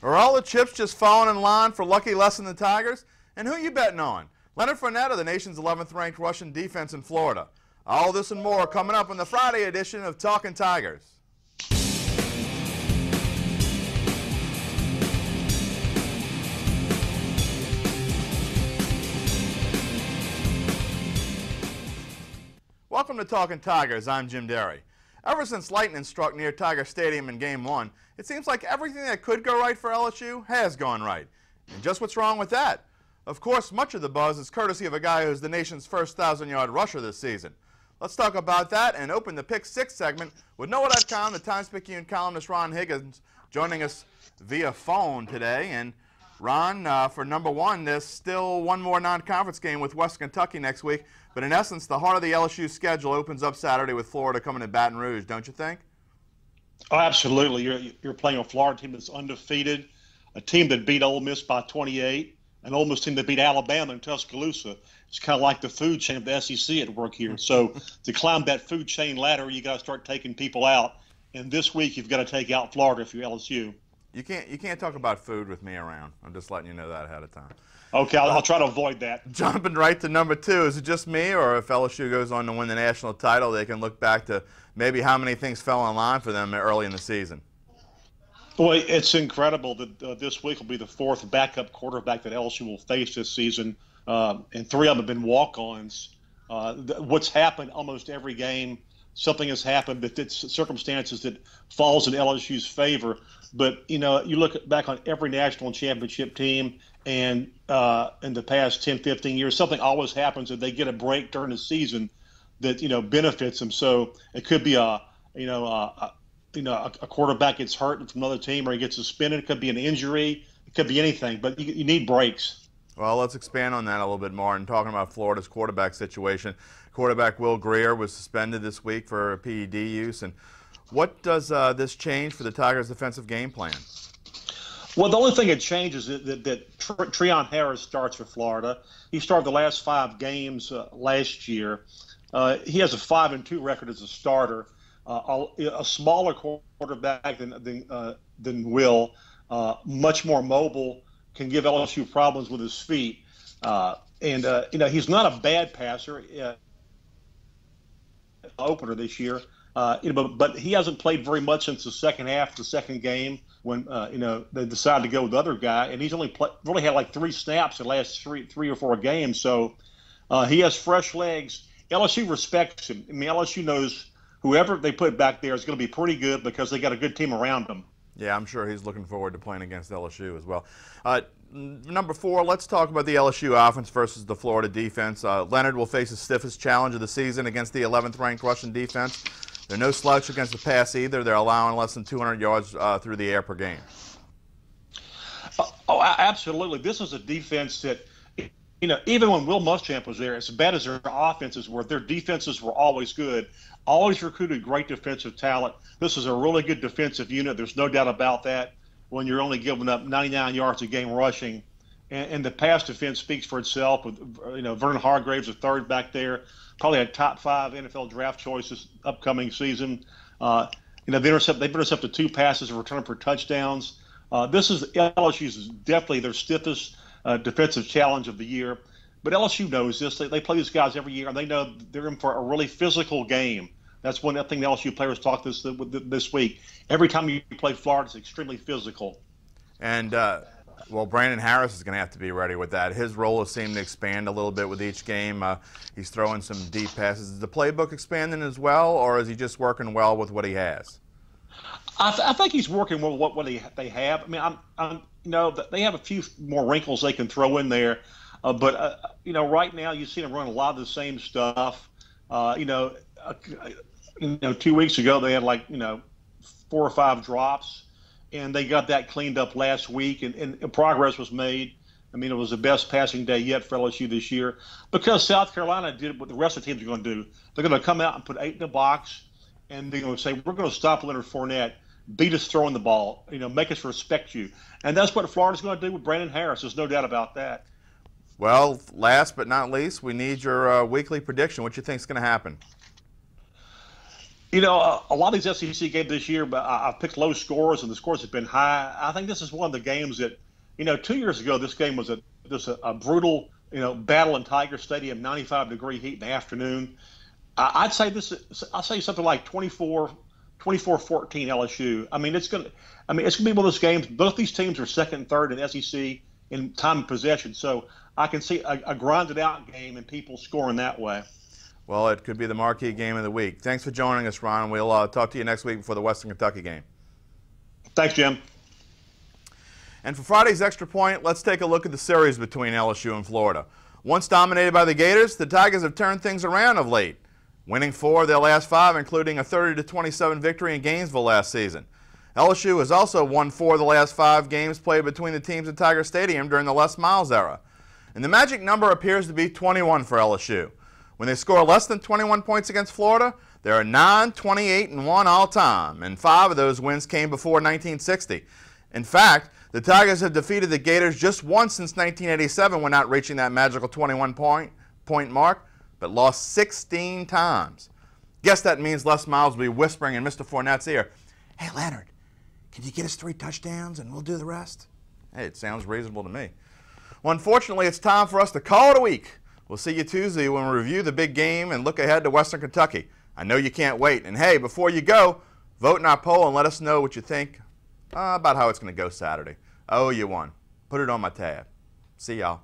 Are all the chips just falling in line for lucky less than the Tigers? And who you betting on? Leonard Fournette of the nation's 11th ranked rushing defense in Florida. All this and more coming up on the Friday edition of Talkin Tigers. Welcome to Talkin Tigers. I'm Jim Derry. Ever since lightning struck near Tiger Stadium in Game 1, it seems like everything that could go right for LSU has gone right. And just what's wrong with that? Of course, much of the buzz is courtesy of a guy who's the nation's first 1,000-yard rusher this season. Let's talk about that and open the Pick 6 segment with NOLA.com, the Times-Picayune columnist Ron Higgins joining us via phone today. And Ron, for number one, there's still one more non-conference game with West Kentucky next week. But in essence, the heart of the LSU schedule opens up Saturday with Florida coming to Baton Rouge, don't you think? Oh, absolutely. You're playing a Florida team that's undefeated, a team that beat Ole Miss by 28, an Ole Miss team that beat Alabama in Tuscaloosa. It's kind of like the food chain of the SEC at work here. So to climb that food chain ladder, you got to start taking people out. And this week, you've got to take out Florida if you're LSU. You can't talk about food with me around. I'm just letting you know that ahead of time. Okay, I'll try to avoid that. Jumping right to number two, is it just me, or if LSU goes on to win the national title, they can look back to maybe how many things fell in line for them early in the season? Boy, it's incredible that this week will be the fourth backup quarterback that LSU will face this season, and three of them have been walk-ons. What's happened almost every game, something has happened that's circumstances that falls in LSU's favor. But, you know, you look back on every national championship team, and in the past 10, 15 years, something always happens that they get a break during the season that, you know, benefits them. So it could be a quarterback gets hurt from another team, or he gets suspended. It could be an injury. It could be anything. But you need breaks. Well, let's expand on that a little bit more and talking about Florida's quarterback situation. Quarterback Will Grier was suspended this week for PED use. And what does this change for the Tigers' defensive game plan? Well, the only thing that changes is that Treon Harris starts for Florida. He started the last 5 games last year. He has a 5-2 record as a starter. A smaller quarterback than Will, much more mobile, can give LSU problems with his feet. He's not a bad passer. Opener this year. But he hasn't played very much since the second half, the second game, when they decided to go with the other guy, and he's really had like 3 snaps in the last three or 4 games. So he has fresh legs. LSU respects him. I mean, LSU knows whoever they put back there is going to be pretty good because they got a good team around them. Yeah, I'm sure he's looking forward to playing against LSU as well. Number 4, let's talk about the LSU offense versus the Florida defense. Leonard will face his stiffest challenge of the season against the 11th ranked rushing defense. They're no slouch against the pass either. They're allowing less than 200 yards through the air per game. Oh, absolutely. This is a defense that, even when Will Muschamp was there, as bad as their offenses were, their defenses were always good. Always recruited great defensive talent. This is a really good defensive unit. There's no doubt about that when you're only giving up 99 yards a game rushing. And the pass defense speaks for itself with, Vernon Hargraves, the third back there, probably a top 5 NFL draft choice this upcoming season. They've intercepted 2 passes and returned for touchdowns. This is LSU's definitely their stiffest defensive challenge of the year. But LSU knows this. They play these guys every year, and they know they're in for a really physical game. That's one thing the LSU players talk this week. Every time you play Florida, it's extremely physical. And, Brandon Harris is going to have to be ready with that. His role has seemed to expand a little bit with each game. He's throwing some deep passes. Is the playbook expanding as well, or is he just working well with what he has? I think he's working with what they have. I mean, they have a few more wrinkles they can throw in there. But right now you've seen him run a lot of the same stuff. 2 weeks ago they had 4 or 5 drops, and they got that cleaned up last week, and progress was made. I mean, it was the best passing day yet for LSU this year because South Carolina did what the rest of the teams are going to do. They're going to come out and put 8 in the box, and they're going to say, we're going to stop Leonard Fournette, beat us throwing the ball, make us respect you. And that's what Florida's going to do with Brandon Harris. There's no doubt about that. Well, last but not least, we need your weekly prediction. What do you think is going to happen? You know, a lot of these SEC games this year, but I've picked low scores, and the scores have been high. I think this is one of the games that, 2 years ago, this game was a brutal, battle in Tiger Stadium, 95-degree heat in the afternoon. I'd say I'll say something like 24-14 LSU. I mean, it's gonna be one of those games. Both these teams are second and third in SEC in time of possession, so I can see a grinded out game and people scoring that way. Well, it could be the marquee game of the week. Thanks for joining us, Ron. We'll talk to you next week before the Western Kentucky game. Thanks, Jim. And for Friday's Extra Point, let's take a look at the series between LSU and Florida. Once dominated by the Gators, the Tigers have turned things around of late, winning 4 of their last 5, including a 30-27 victory in Gainesville last season. LSU has also won 4 of the last 5 games played between the teams at Tiger Stadium during the Les Miles era. And the magic number appears to be 21 for LSU. When they score less than 21 points against Florida, they are 9-28-1 all-time, and 5 of those wins came before 1960. In fact, the Tigers have defeated the Gators just once since 1987 when not reaching that magical 21-point mark, but lost 16 times. Guess that means Les Miles will be whispering in Mr. Fournette's ear, "Hey, Leonard, can you get us 3 touchdowns and we'll do the rest?" Hey, it sounds reasonable to me. Well, unfortunately, it's time for us to call it a week. We'll see you Tuesday when we review the big game and look ahead to Western Kentucky. I know you can't wait. And hey, before you go, vote in our poll and let us know what you think about how it's going to go Saturday. Oh, you won. Put it on my tab. See y'all.